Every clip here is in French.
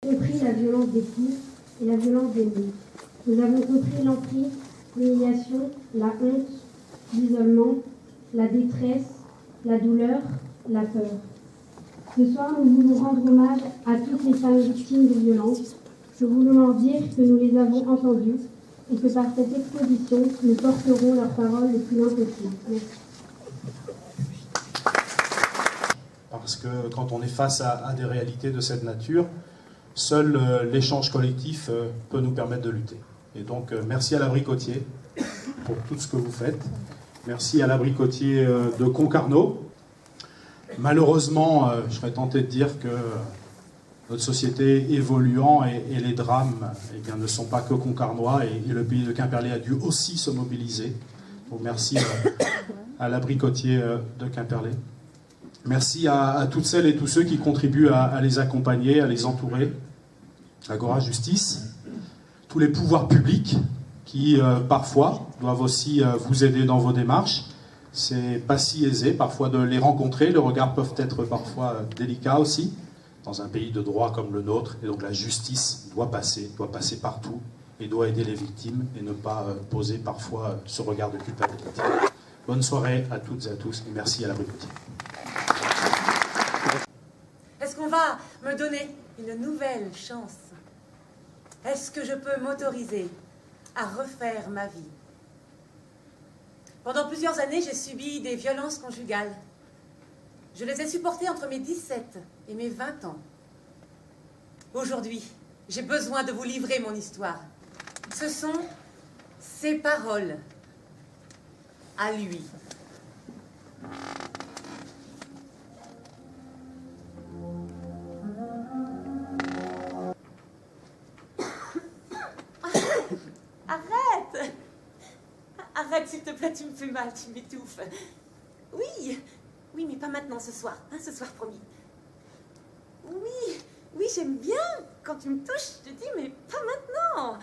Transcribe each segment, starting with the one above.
compris la violence des coups et la violence des mots. Nous avons compris l'emprise, l'humiliation, la honte, l'isolement, la détresse, la douleur, la peur. Ce soir, nous voulons rendre hommage à toutes les femmes victimes de violences. Nous voulons leur dire que nous les avons entendues et que par cette exposition, nous porterons leurs paroles le plus loin possible. Merci. Parce que quand on est face à des réalités de cette nature, seul l'échange collectif peut nous permettre de lutter. Et donc, merci à l'Abricotier pour tout ce que vous faites. Merci à l'Abricotier de Concarneau. Malheureusement, je serais tenté de dire que notre société évoluant et les drames eh bien, ne sont pas que concarnois et le pays de Quimperlé a dû aussi se mobiliser. Donc, merci à l'Abricotier de Quimperlé. Merci à toutes celles et tous ceux qui contribuent à les accompagner, à les entourer. Agora Justice, tous les pouvoirs publics qui parfois doivent aussi vous aider dans vos démarches. C'est pas si aisé parfois de les rencontrer, les regards peuvent être parfois délicats aussi, dans un pays de droit comme le nôtre, et donc la justice doit passer partout, et doit aider les victimes, et ne pas poser parfois ce regard de culpabilité. Bonne soirée à toutes et à tous, et merci à l'Abricotier. Est-ce qu'on va me donner une nouvelle chance? Est-ce que je peux m'autoriser à refaire ma vie? Pendant plusieurs années, j'ai subi des violences conjugales. Je les ai supportées entre mes 17 et mes 20 ans. Aujourd'hui, j'ai besoin de vous livrer mon histoire. Ce sont ses paroles à lui. Arrête! Arrête, s'il te plaît, tu me fais mal, tu m'étouffes. Oui, mais pas maintenant, ce soir. Hein, ce soir, promis. Oui, j'aime bien quand tu me touches. Je te dis, mais pas maintenant.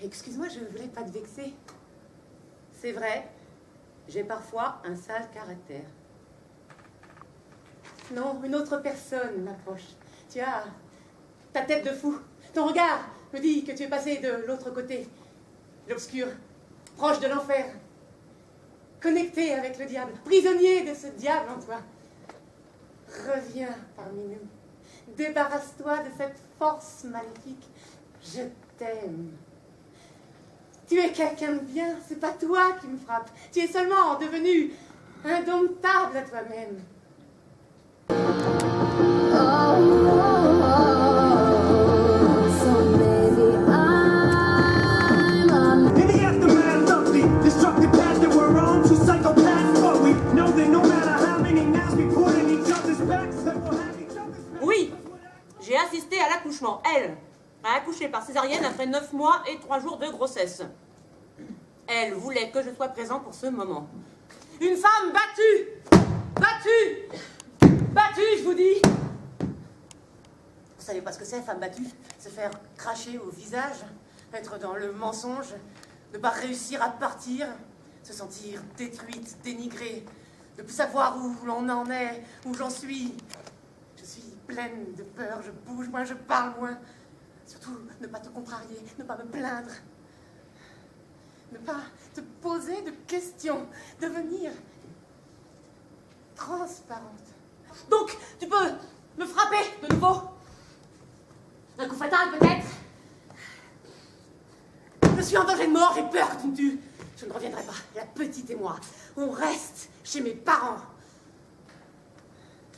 Excuse-moi, je ne voulais pas te vexer. C'est vrai, j'ai parfois un sale caractère. Non, une autre personne m'approche. Tu as ta tête de fou. Ton regard me dit que tu es passé de l'autre côté, l'obscur, proche de l'enfer, connecté avec le diable, prisonnier de ce diable en toi. Reviens parmi nous. Débarrasse-toi de cette force maléfique. Je t'aime. Tu es quelqu'un de bien, c'est pas toi qui me frappe. Tu es seulement devenu indomptable à toi-même. Oui, j'ai assisté à l'accouchement. Elle a accouché par césarienne après 9 mois et 3 jours de grossesse. Elle voulait que je sois présent pour ce moment. Une femme battue! Battue! Battue, je vous dis! Vous savez pas ce que c'est, femme battue? Se faire cracher au visage, être dans le mensonge, ne pas réussir à partir, se sentir détruite, dénigrée, ne plus savoir où l'on en est, où j'en suis. Je suis pleine de peur, je bouge moins, je parle moins. Surtout, ne pas te contrarier, ne pas me plaindre. Ne pas te poser de questions, devenir transparente. Donc, tu peux me frapper de nouveau. Un coup fatal, peut-être. Je suis en danger de mort, j'ai peur que tu me tues. Je ne reviendrai pas, la petite et moi. On reste chez mes parents.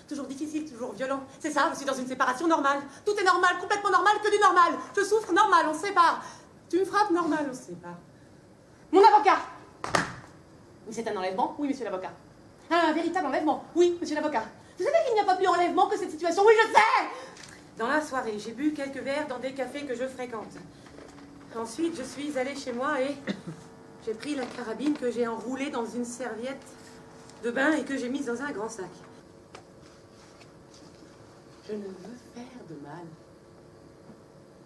Toujours difficile, toujours violent. C'est ça, je suis dans une séparation normale. Tout est normal, complètement normal, que du normal. Je souffre, normal, on se sépare. Tu me frappes, normal, on se sépare. Mon avocat! Oui, c'est un enlèvement? Oui, monsieur l'avocat. Un véritable enlèvement? Oui, monsieur l'avocat. Vous savez qu'il n'y a pas plus enlèvement que cette situation? Oui, je sais! Dans la soirée, j'ai bu quelques verres dans des cafés que je fréquente. Ensuite, je suis allée chez moi et j'ai pris la carabine que j'ai enroulée dans une serviette de bain et que j'ai mise dans un grand sac. Je ne veux faire de mal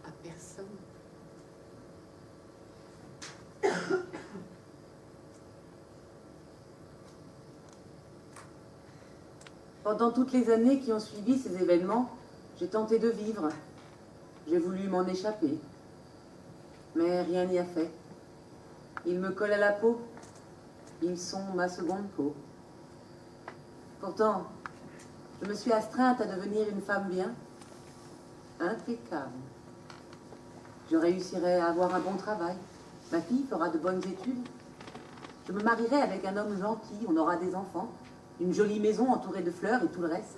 à personne. Pendant toutes les années qui ont suivi ces événements, j'ai tenté de vivre. J'ai voulu m'en échapper. Mais rien n'y a fait. Ils me collent à la peau. Ils sont ma seconde peau. Pourtant, je me suis astreinte à devenir une femme bien, impeccable. Je réussirai à avoir un bon travail. Ma fille fera de bonnes études. Je me marierai avec un homme gentil, on aura des enfants, une jolie maison entourée de fleurs et tout le reste.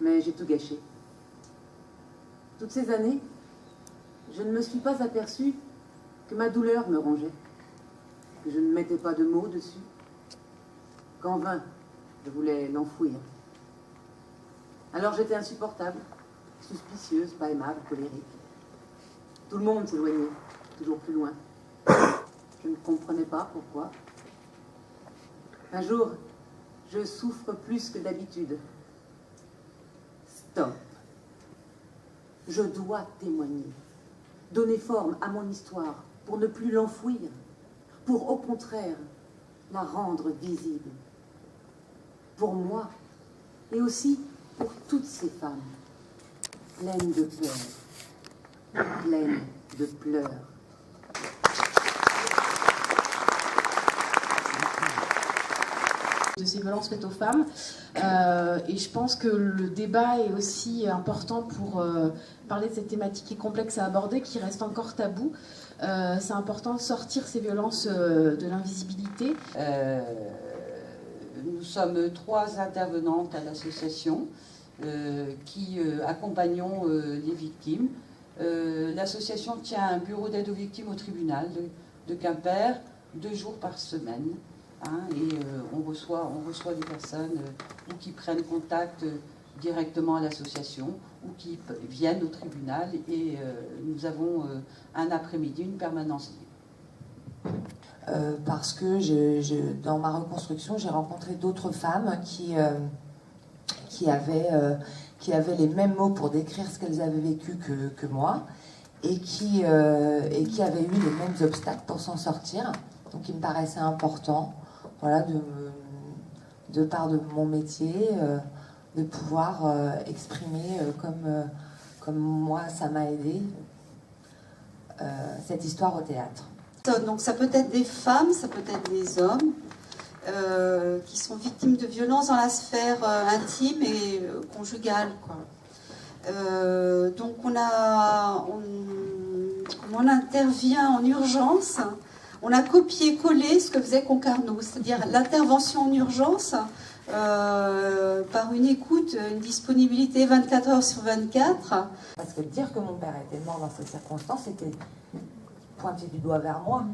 Mais j'ai tout gâché. Toutes ces années, je ne me suis pas aperçue que ma douleur me rongeait, que je ne mettais pas de mots dessus, qu'en vain, je voulais l'enfouir. Alors j'étais insupportable, suspicieuse, pas aimable, colérique. Tout le monde s'éloignait, toujours plus loin. Je ne comprenais pas pourquoi. Un jour, je souffre plus que d'habitude. Stop. Je dois témoigner, donner forme à mon histoire pour ne plus l'enfouir, pour au contraire la rendre visible. Pour moi et aussi pour toutes ces femmes, pleines de peur, pleines de pleurs. De ces violences faites aux femmes. Et je pense que le débat est aussi important pour parler de cette thématique qui est complexe à aborder, qui reste encore tabou. C'est important de sortir ces violences de l'invisibilité. Nous sommes 3 intervenantes à l'association qui accompagnons les victimes. L'association tient un bureau d'aide aux victimes au tribunal de Quimper 2 jours par semaine. Et on reçoit des personnes ou qui prennent contact directement à l'association ou qui viennent au tribunal et nous avons un après-midi, une permanence libre. Parce que dans ma reconstruction, j'ai rencontré d'autres femmes qui avaient les mêmes mots pour décrire ce qu'elles avaient vécu que moi et qui avaient eu les mêmes obstacles pour s'en sortir. Donc il me paraissait important, voilà, de part de mon métier, de pouvoir exprimer comme moi ça m'a aidé cette histoire au théâtre. Donc ça peut être des femmes, ça peut être des hommes qui sont victimes de violences dans la sphère intime et conjugale, quoi. Donc on intervient en urgence. On a copié-collé ce que faisait Concarneau, c'est-à-dire l'intervention en urgence par une écoute, une disponibilité 24 heures sur 24. Parce que dire que mon père était mort dans ces circonstances, c'était pointer du doigt vers moi.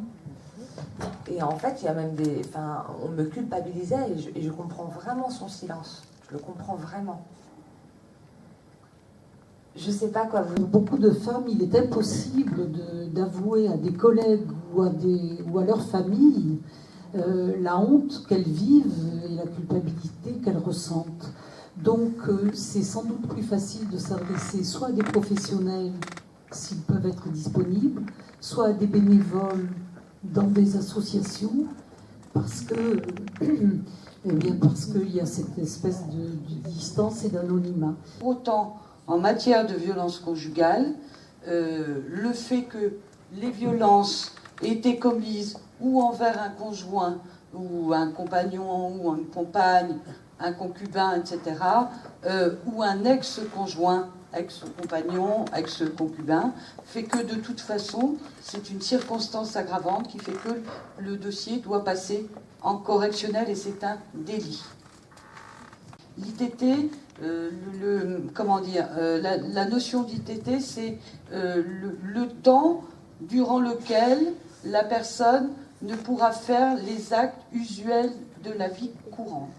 Et en fait, il y a même on me culpabilisait et je comprends vraiment son silence. Je le comprends vraiment. Je sais pas quoi vous. Beaucoup de femmes, il est impossible d'avouer à des collègues ou à leur famille la honte qu'elles vivent et la culpabilité qu'elles ressentent. Donc c'est sans doute plus facile de s'adresser soit à des professionnels s'ils peuvent être disponibles, soit à des bénévoles dans des associations, parce qu'il y a cette espèce de distance et d'anonymat. Autant en matière de violence conjugale, le fait que les violences étaient commises ou envers un conjoint, ou un compagnon, ou une compagne, un concubin, etc., ou un ex-conjoint, ex-compagnon, ex-concubin, fait que de toute façon, c'est une circonstance aggravante qui fait que le dossier doit passer en correctionnel et c'est un délit. L'ITT, la notion d'ITT, c'est le temps durant lequel la personne ne pourra faire les actes usuels de la vie courante.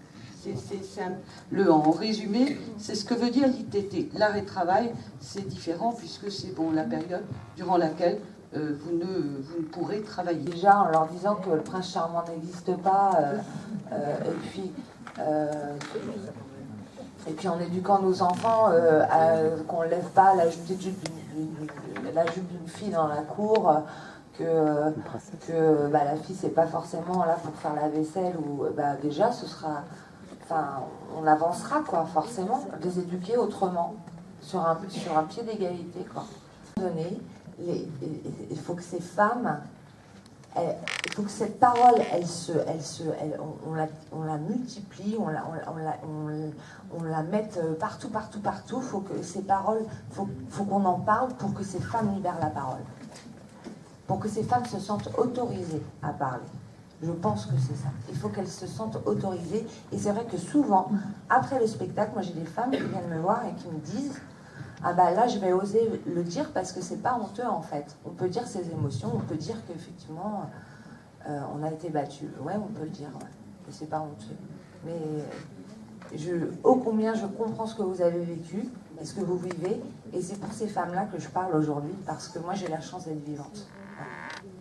En résumé, c'est ce que veut dire l'ITT. L'arrêt-travail, c'est différent puisque c'est la période durant laquelle vous ne pourrez travailler. Déjà, en leur disant que le prince charmant n'existe pas, et puis en éduquant nos enfants, qu'on ne lève pas la jupe d'une fille dans la cour, que la fille c'est pas forcément là pour faire la vaisselle, ou déjà ce sera enfin, on avancera, quoi, forcément, les éduquer autrement, sur un pied d'égalité, quoi. À un moment donné, il faut que ces femmes, il faut que cette parole, on la multiplie, on la mette partout. Il faut que ces paroles, faut qu'on en parle pour que ces femmes libèrent la parole. Pour que ces femmes se sentent autorisées à parler. Je pense que c'est ça. Il faut qu'elles se sentent autorisées. Et c'est vrai que souvent, après le spectacle, moi j'ai des femmes qui viennent me voir et qui me disent « Ah bah là, je vais oser le dire parce que c'est pas honteux en fait. On peut dire ses émotions, on peut dire qu'effectivement, on a été battu. Ouais, on peut le dire, ouais. Et c'est pas honteux. Mais ô combien je comprends ce que vous avez vécu et ce que vous vivez. Et c'est pour ces femmes-là que je parle aujourd'hui parce que moi j'ai la chance d'être vivante.